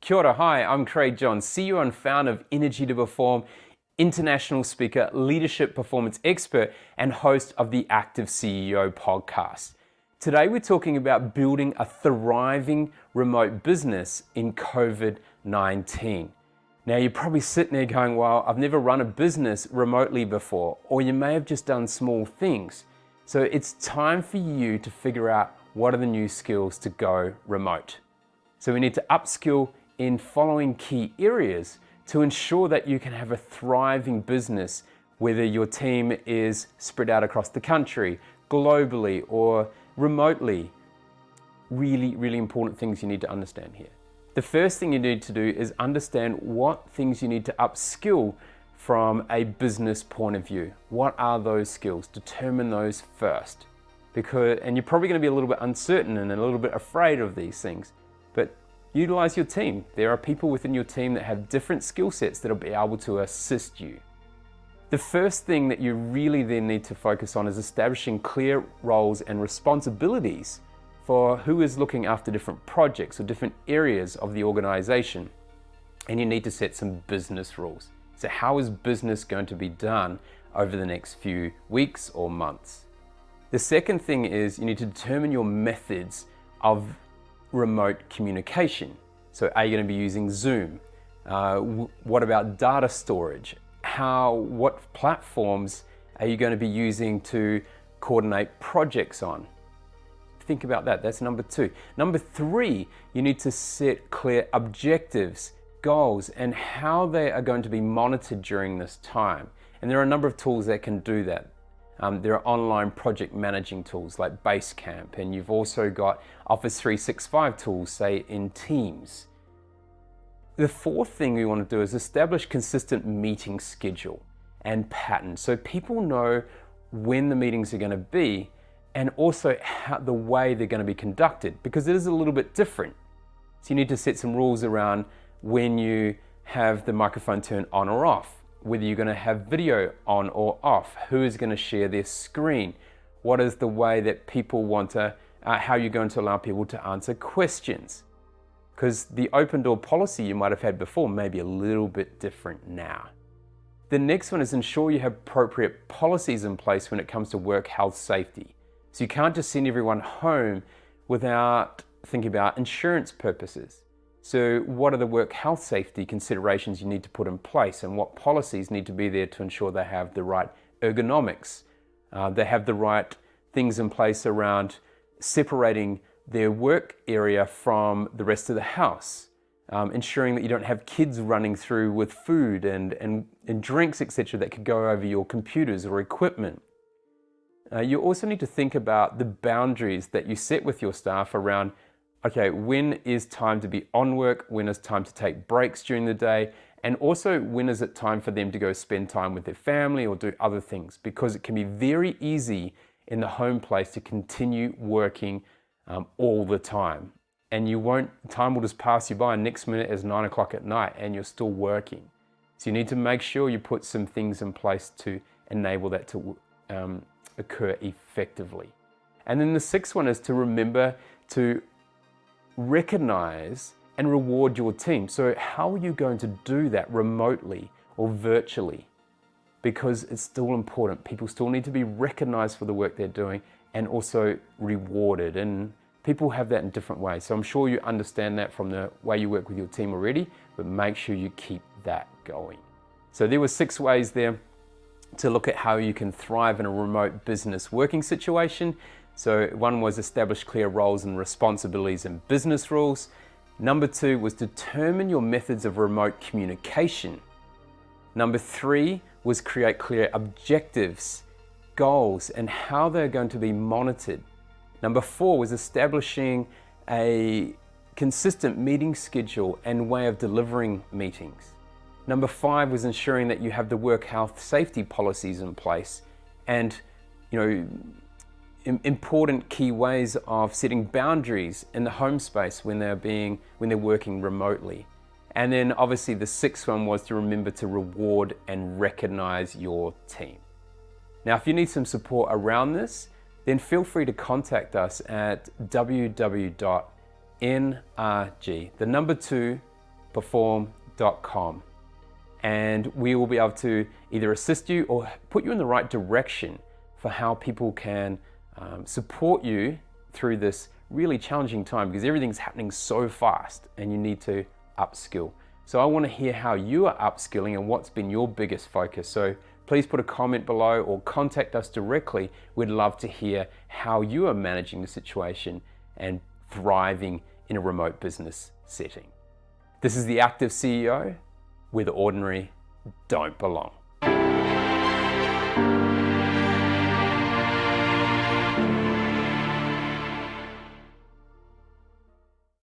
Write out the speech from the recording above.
Kia ora, hi, I'm Craig John, CEO and founder of Energy to Perform, international speaker, leadership performance expert, and host of the Active CEO podcast. Today we're talking about building a thriving remote business in COVID-19. Now you're probably sitting there going, well, I've never run a business remotely before, or you may have just done small things. So it's time for you to figure out what are the new skills to go remote. So we need to upskill in following key areas to ensure that you can have a thriving business, whether your team is spread out across the country, globally, or remotely. Really important things you need to understand here. The first thing you need to do is understand what things you need to upskill from a business point of view. What are those skills? Determine those first. And you're probably going to be a little bit uncertain and a little bit afraid of these things, but utilize your team. There are people within your team that have different skill sets that will be able to assist you. The first thing that you really then need to focus on is establishing clear roles and responsibilities for who is looking after different projects or different areas of the organization. And you need to set some business rules. So how is business going to be done over the next few weeks or months? The second thing is you need to determine your methods of remote communication. So are you going to be using Zoom? What about data storage? What platforms are you going to be using to coordinate projects on? Think about that. That's number 2. Number 3, you need to set clear objectives, goals, and how they are going to be monitored during this time. And there are a number of tools that can do that. There are online project managing tools like Basecamp, and you've also got Office 365 tools, say in Teams. The fourth thing we want to do is establish consistent meeting schedule and pattern, so people know when the meetings are going to be and also the way they're going to be conducted, because it is a little bit different. So you need to set some rules around when you have the microphone turned on or off, whether you're going to have video on or off, who is going to share their screen, what is the way that people want to, how you're going to allow people to answer questions. Because the open door policy you might have had before may be a little bit different now. The next one is ensure you have appropriate policies in place when it comes to work health safety. So you can't just send everyone home without thinking about insurance purposes. So what are the work health safety considerations you need to put in place, and what policies need to be there to ensure they have the right ergonomics, they have the right things in place around separating their work area from the rest of the house, ensuring that you don't have kids running through with food and drinks, etc., that could go over your computers or equipment. You also need to think about the boundaries that you set with your staff around, okay, when is time to be on work, when is time to take breaks during the day, and also when is it time for them to go spend time with their family or do other things, because it can be very easy in the home place to continue working all the time. And time will just pass you by, and next minute is 9 o'clock at night and you're still working. So you need to make sure you put some things in place to enable that to occur effectively. And then the 6th one is to remember to recognize and reward your team. So how are you going to do that remotely or virtually? Because it's still important. People still need to be recognized for the work they're doing and also rewarded. And people have that in different ways. So I'm sure you understand that from the way you work with your team already, but make sure you keep that going. So there were 6 ways there to look at how you can thrive in a remote business working situation. So 1 was establish clear roles and responsibilities and business rules. Number 2 was determine your methods of remote communication. Number 3 was create clear objectives, goals, and how they're going to be monitored. Number 4 was establishing a consistent meeting schedule and way of delivering meetings. Number 5 was ensuring that you have the work health safety policies in place and, important key ways of setting boundaries in the home space when they're working remotely. And then obviously the 6th one was to remember to reward and recognize your team. Now, if you need some support around this, then feel free to contact us at www.nrg, the number 2, leadershipperform.com. And we will be able to either assist you or put you in the right direction for how people can support you through this really challenging time, because everything's happening so fast and you need to upskill. So I want to hear how you are upskilling and what's been your biggest focus. So please put a comment below or contact us directly. We'd love to hear how you are managing the situation and thriving in a remote business setting. This is the Active CEO, where the ordinary don't belong.